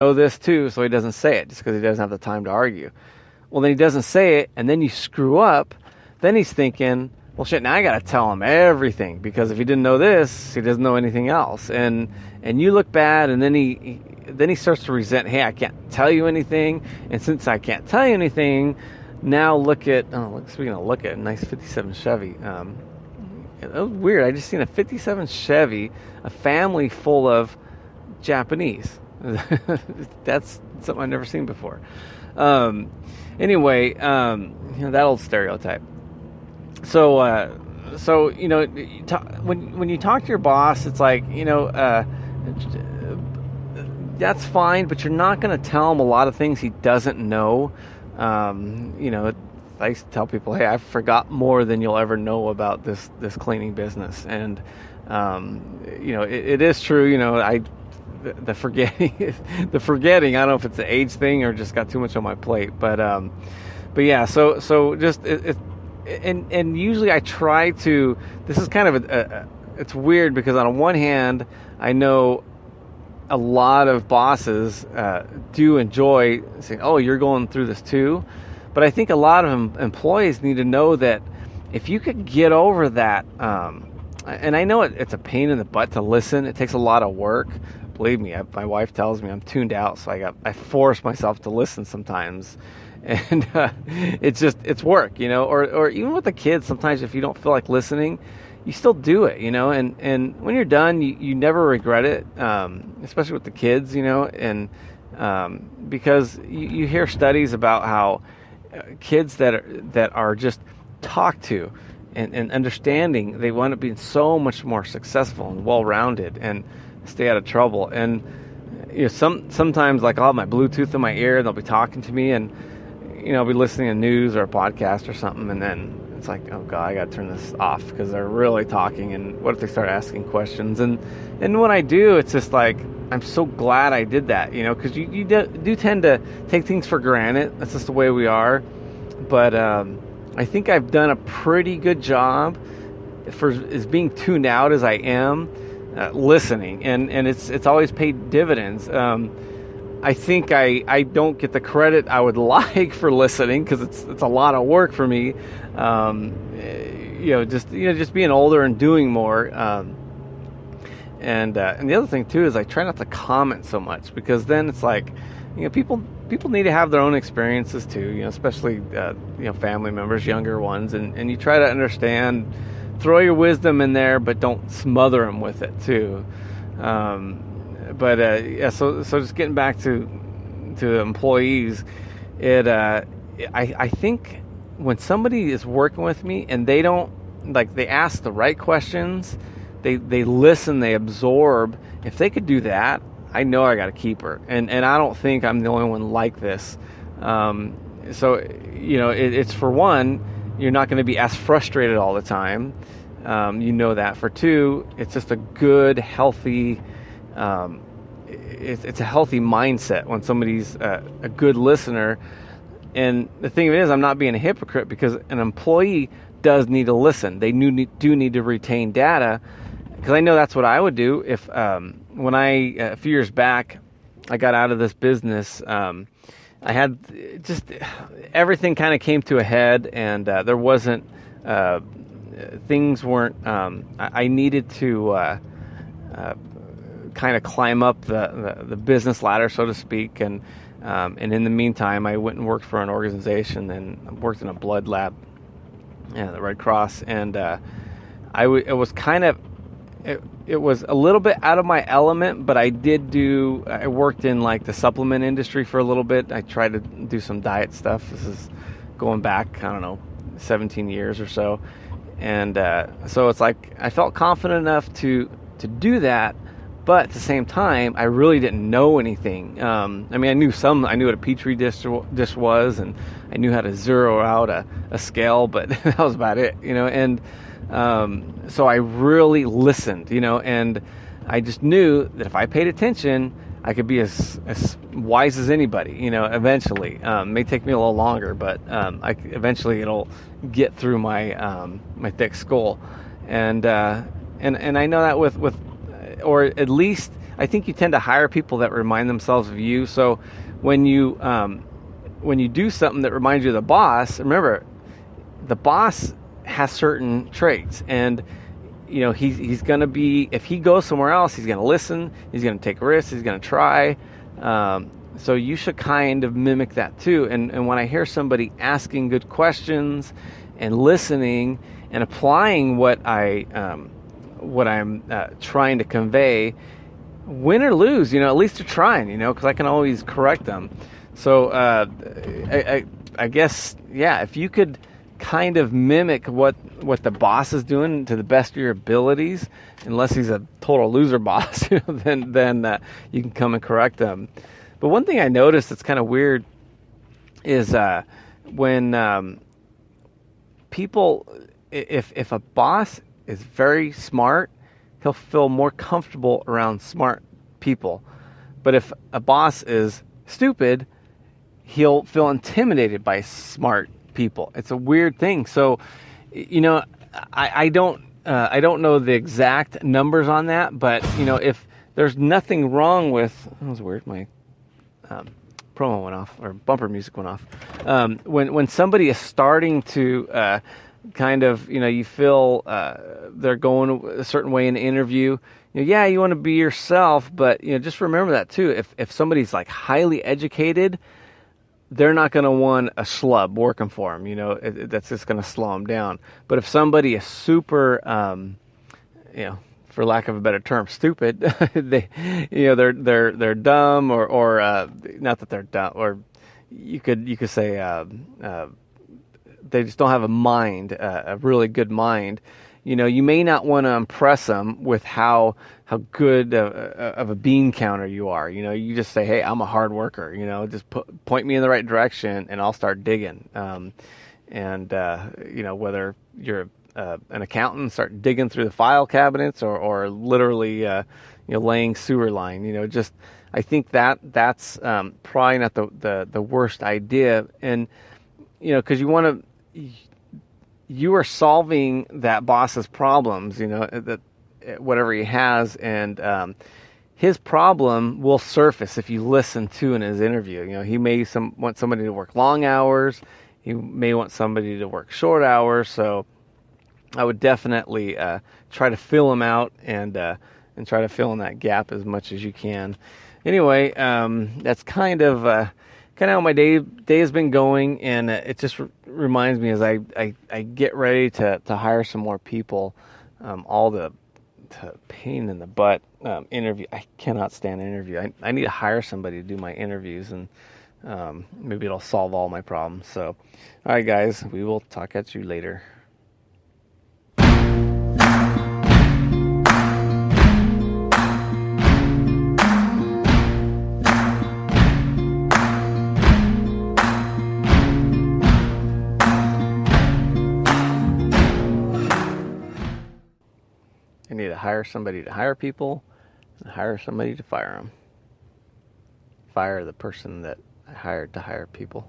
know this too, so he doesn't say it just because he doesn't have the time to argue. Well, then he doesn't say it, and then you screw up. Then he's thinking, well, shit, now I got to tell him everything, because if he didn't know this, he doesn't know anything else. And you look bad, and then he starts to resent, hey, I can't tell you anything. And since I can't tell you anything, now look at, speaking of look at, nice 57 Chevy. It was weird. I just seen a 57 Chevy, a family full of Japanese. That's something I've never seen before. Anyway, that old stereotype. So when you talk to your boss, it's like, that's fine, but you're not going to tell him a lot of things he doesn't know. I used to tell people, hey, I forgot more than you'll ever know about this cleaning business. And, it is true. The forgetting, I don't know if it's an age thing or just got too much on my plate, but yeah, so just, and usually I try to, this is kind of it's weird, because on one hand, I know a lot of bosses do enjoy saying, oh, you're going through this too. But I think a lot of employees need to know that if you could get over that, and I know it's a pain in the butt to listen. It takes a lot of work. Believe me, my wife tells me I'm tuned out, so I force myself to listen sometimes. And it's work, or even with the kids, sometimes if you don't feel like listening, you still do it, and when you're done, you never regret it, especially with the kids, and because you hear studies about how kids that are just talked to and understanding, they wind up being so much more successful and well-rounded and stay out of trouble. And sometimes, like, I'll have my Bluetooth in my ear and they'll be talking to me, and I'll be listening to news or a podcast or something, and then it's like, oh god, I gotta turn this off because they're really talking, and what if they start asking questions? And when I do, it's just like, I'm so glad I did that, because you do tend to take things for granted. That's just the way we are. But I think I've done a pretty good job for as being tuned out as I am, listening, and it's always paid dividends. I think I don't get the credit I would like for listening, because it's a lot of work for me. Just being older and doing more. And the other thing too is I try not to comment so much, because then it's like, people need to have their own experiences too. Especially family members, younger ones, and you try to understand, throw your wisdom in there, but don't smother them with it too. So just getting back to employees, I think when somebody is working with me and they don't, like, they ask the right questions, they listen, they absorb. If they could do that, I know I got to keep her. And I don't think I'm the only one like this. It's, for one, you're not going to be as frustrated all the time. That. For two, it's just a good, healthy, it's a healthy mindset when somebody's a good listener. And the thing of it is, I'm not being a hypocrite, because an employee does need to listen. They do need to retain data, because I know that's what I would do if when a few years back, I got out of this business. I had just everything kind of came to a head, and there wasn't things weren't. I needed to kind of climb up the business ladder, so to speak, and in the meantime, I went and worked for an organization and worked in a blood lab, the Red Cross, and it was a little bit out of my element, but I worked in like the supplement industry for a little bit. I tried to do some diet stuff. This is going back, 17 years or so. And so it's like I felt confident enough to do that, but at the same time, I really didn't know anything. I knew what a Petri dish was, and I knew how to zero out a scale, but that was about it, And so I really listened, and I just knew that if I paid attention, I could be as wise as anybody, eventually. It may take me a little longer, but eventually it'll get through my my thick skull. And I know that with or at least I think you tend to hire people that remind themselves of you. So when you do something that reminds you of the boss, remember, the boss has certain traits, and he's going to be, if he goes somewhere else, he's going to listen, he's going to take risks, he's going to try. So you should kind of mimic that too. And when I hear somebody asking good questions and listening and applying what I'm trying to convey, win or lose, at least they're trying, because I can always correct them. So I guess, yeah, if you could kind of mimic what the boss is doing to the best of your abilities, unless he's a total loser boss, then you can come and correct them. But one thing I noticed that's kind of weird is when people, if a boss is very smart, he'll feel more comfortable around smart people. But if a boss is stupid, he'll feel intimidated by smart people. It's a weird thing. So, I don't know the exact numbers on that, but if there's nothing wrong with, that was weird, my promo went off, or bumper music went off. When somebody is starting to kind of, you feel they're going a certain way in the interview, yeah, you want to be yourself, but just remember that too. If somebody's like highly educated, they're not going to want a schlub working for them. That's just going to slow them down. But if somebody is super, for lack of a better term, stupid, they're dumb, or not that they're dumb, or you could say they just don't have a mind, a really good mind. You may not want to impress them with how good of a bean counter you are. You just say, hey, I'm a hard worker. Just point me in the right direction, and I'll start digging. Whether you're an accountant, start digging through the file cabinets, or literally laying sewer line. I think that's probably not the worst idea, and because you are solving that boss's problems, that whatever he has, and his problem will surface if you listen to in his interview. He may want somebody to work long hours, he may want somebody to work short hours. So I would definitely try to fill him out and try to fill in that gap as much as you can. Anyway, that's kind of how my day has been going, and it just reminds me as I get ready to hire some more people, all the pain in the butt interview. I cannot stand an interview. I need to hire somebody to do my interviews, and maybe it'll solve all my problems. So, all right, guys, we will talk at you later. I need to hire somebody to hire people, and hire somebody to fire them. Fire the person that I hired to hire people.